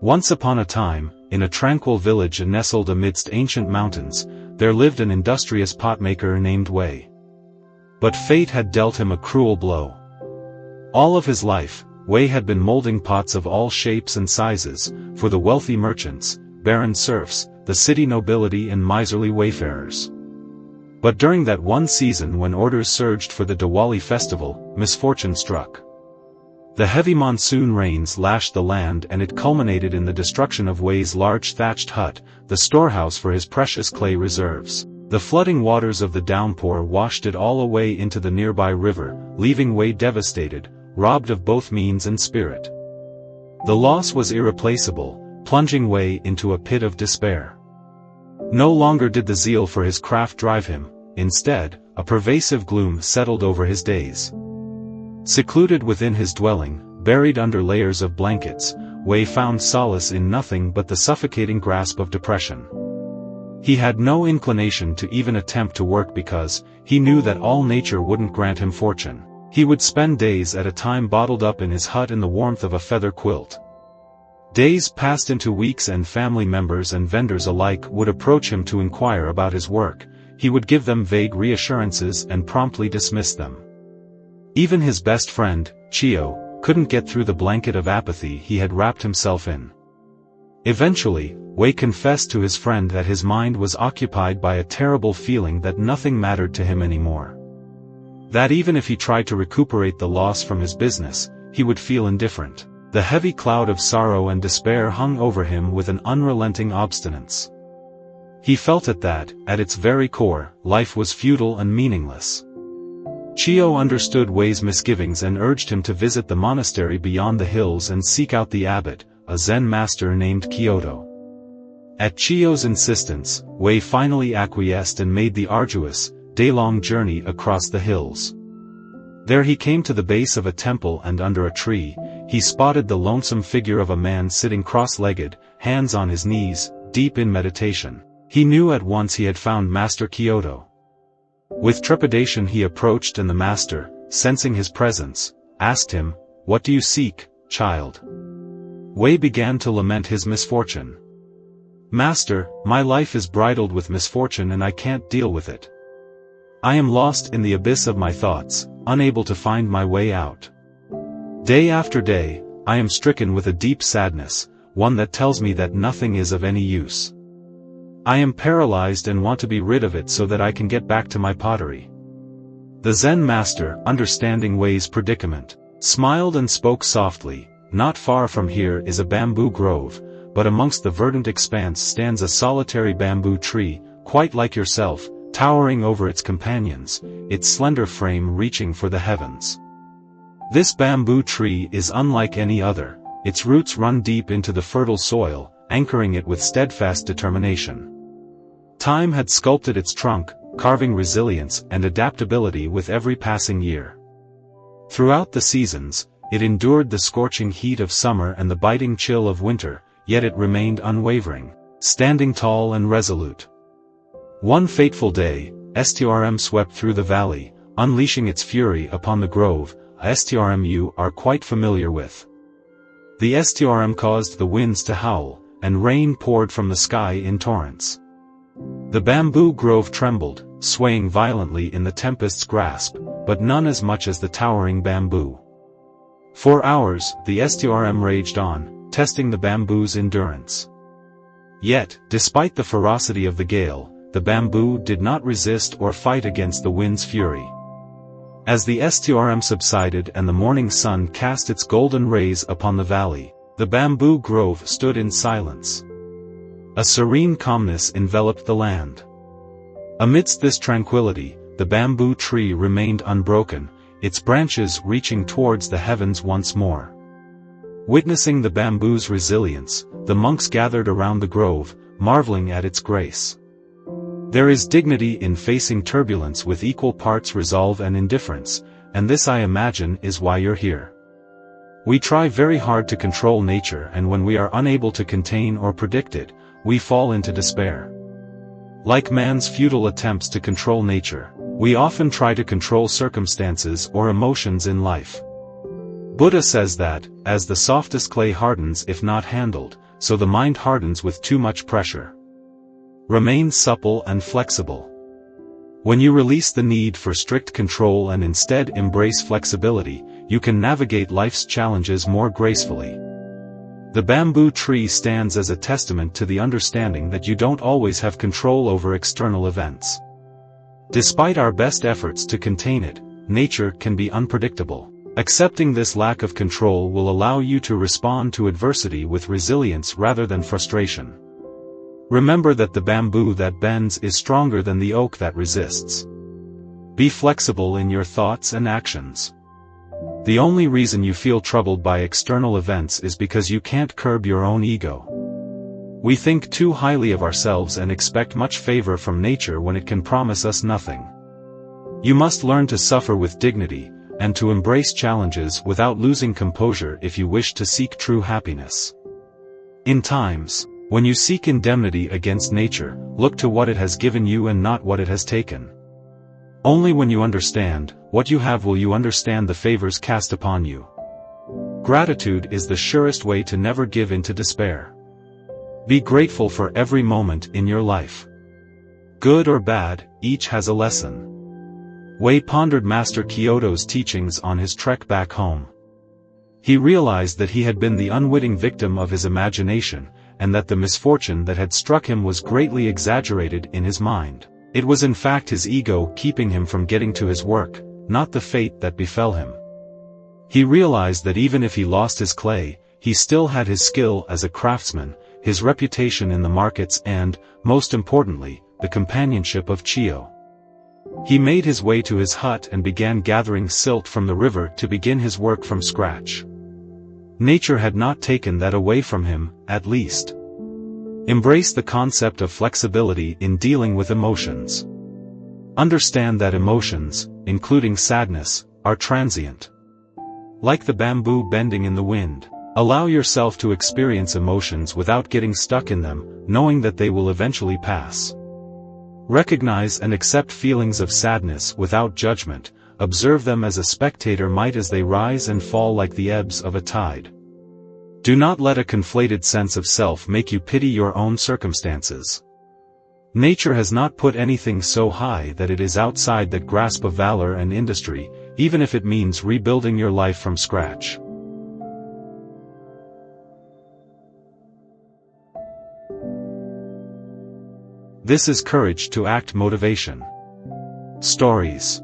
Once upon a time, in a tranquil village nestled amidst ancient mountains, there lived an industrious potmaker named Wei. But fate had dealt him a cruel blow. All of his life, Wei had been molding pots of all shapes and sizes, for the wealthy merchants, barren serfs, the city nobility and miserly wayfarers. But during that one season when orders surged for the Diwali festival, misfortune struck. The heavy monsoon rains lashed the land and it culminated in the destruction of Wei's large thatched hut, the storehouse for his precious clay reserves. The flooding waters of the downpour washed it all away into the nearby river, leaving Wei devastated, robbed of both means and spirit. The loss was irreplaceable, plunging Wei into a pit of despair. No longer did the zeal for his craft drive him, instead, a pervasive gloom settled over his days. Secluded within his dwelling, buried under layers of blankets, Wei found solace in nothing but the suffocating grasp of depression. He had no inclination to even attempt to work because he knew that all nature wouldn't grant him fortune. He would spend days at a time bottled up in his hut in the warmth of a feather quilt. Days passed into weeks and family members and vendors alike would approach him to inquire about his work. He would give them vague reassurances and promptly dismiss them. Even his best friend, Chio, couldn't get through the blanket of apathy he had wrapped himself in. Eventually, Wei confessed to his friend that his mind was occupied by a terrible feeling that nothing mattered to him anymore. That even if he tried to recuperate the loss from his business, he would feel indifferent. The heavy cloud of sorrow and despair hung over him with an unrelenting obstinance. He felt that, at its very core, life was futile and meaningless. Chio understood Wei's misgivings and urged him to visit the monastery beyond the hills and seek out the abbot, a Zen master named Kyoto. At Chio's insistence, Wei finally acquiesced and made the arduous, day-long journey across the hills. There he came to the base of a temple and under a tree, he spotted the lonesome figure of a man sitting cross-legged, hands on his knees, deep in meditation. He knew at once he had found Master Kyoto. With trepidation he approached and the master, sensing his presence, asked him, "What do you seek, child?" Wei began to lament his misfortune. "Master, my life is bridled with misfortune and I can't deal with it. I am lost in the abyss of my thoughts, unable to find my way out. Day after day, I am stricken with a deep sadness, one that tells me that nothing is of any use. I am paralyzed and want to be rid of it so that I can get back to my pottery." The Zen master, understanding Wei's predicament, smiled and spoke softly, "Not far from here is a bamboo grove, but amongst the verdant expanse stands a solitary bamboo tree, quite like yourself, towering over its companions, its slender frame reaching for the heavens. This bamboo tree is unlike any other, its roots run deep into the fertile soil, anchoring it with steadfast determination. Time had sculpted its trunk, carving resilience and adaptability with every passing year. Throughout the seasons, it endured the scorching heat of summer and the biting chill of winter, yet it remained unwavering, standing tall and resolute. One fateful day, STRM swept through the valley, unleashing its fury upon the grove, a STRM you are quite familiar with. The STRM caused the winds to howl, and rain poured from the sky in torrents. The bamboo grove trembled, swaying violently in the tempest's grasp, but none as much as the towering bamboo. For hours, the STRM raged on, testing the bamboo's endurance. Yet, despite the ferocity of the gale, the bamboo did not resist or fight against the wind's fury. As the STRM subsided and the morning sun cast its golden rays upon the valley, the bamboo grove stood in silence. A serene calmness enveloped the land. Amidst this tranquility, the bamboo tree remained unbroken, its branches reaching towards the heavens once more. Witnessing the bamboo's resilience, the monks gathered around the grove, marveling at its grace. There is dignity in facing turbulence with equal parts resolve and indifference, and this I imagine is why you're here. We try very hard to control nature, and when we are unable to contain or predict it, we fall into despair. Like man's futile attempts to control nature, we often try to control circumstances or emotions in life. Buddha says that, as the softest clay hardens if not handled, so the mind hardens with too much pressure. Remain supple and flexible. When you release the need for strict control and instead embrace flexibility, you can navigate life's challenges more gracefully. The bamboo tree stands as a testament to the understanding that you don't always have control over external events. Despite our best efforts to contain it, nature can be unpredictable. Accepting this lack of control will allow you to respond to adversity with resilience rather than frustration. Remember that the bamboo that bends is stronger than the oak that resists. Be flexible in your thoughts and actions. The only reason you feel troubled by external events is because you can't curb your own ego. We think too highly of ourselves and expect much favor from nature when it can promise us nothing. You must learn to suffer with dignity, and to embrace challenges without losing composure if you wish to seek true happiness. In times when you seek indemnity against nature, look to what it has given you and not what it has taken. Only when you understand what you have will you understand the favors cast upon you. Gratitude is the surest way to never give in to despair. Be grateful for every moment in your life. Good or bad, each has a lesson. Wei pondered Master Kyoto's teachings on his trek back home. He realized that he had been the unwitting victim of his imagination, and that the misfortune that had struck him was greatly exaggerated in his mind. It was in fact his ego keeping him from getting to his work, not the fate that befell him. He realized that even if he lost his clay, he still had his skill as a craftsman, his reputation in the markets and, most importantly, the companionship of Chiyo. He made his way to his hut and began gathering silt from the river to begin his work from scratch. Nature had not taken that away from him, at least. Embrace the concept of flexibility in dealing with emotions. Understand that emotions, including sadness, are transient. Like the bamboo bending in the wind, allow yourself to experience emotions without getting stuck in them, knowing that they will eventually pass. Recognize and accept feelings of sadness without judgment, observe them as a spectator might as they rise and fall like the ebbs of a tide. Do not let a conflated sense of self make you pity your own circumstances. Nature has not put anything so high that it is outside that grasp of valor and industry, even if it means rebuilding your life from scratch. This is Courage to Act Motivation Stories.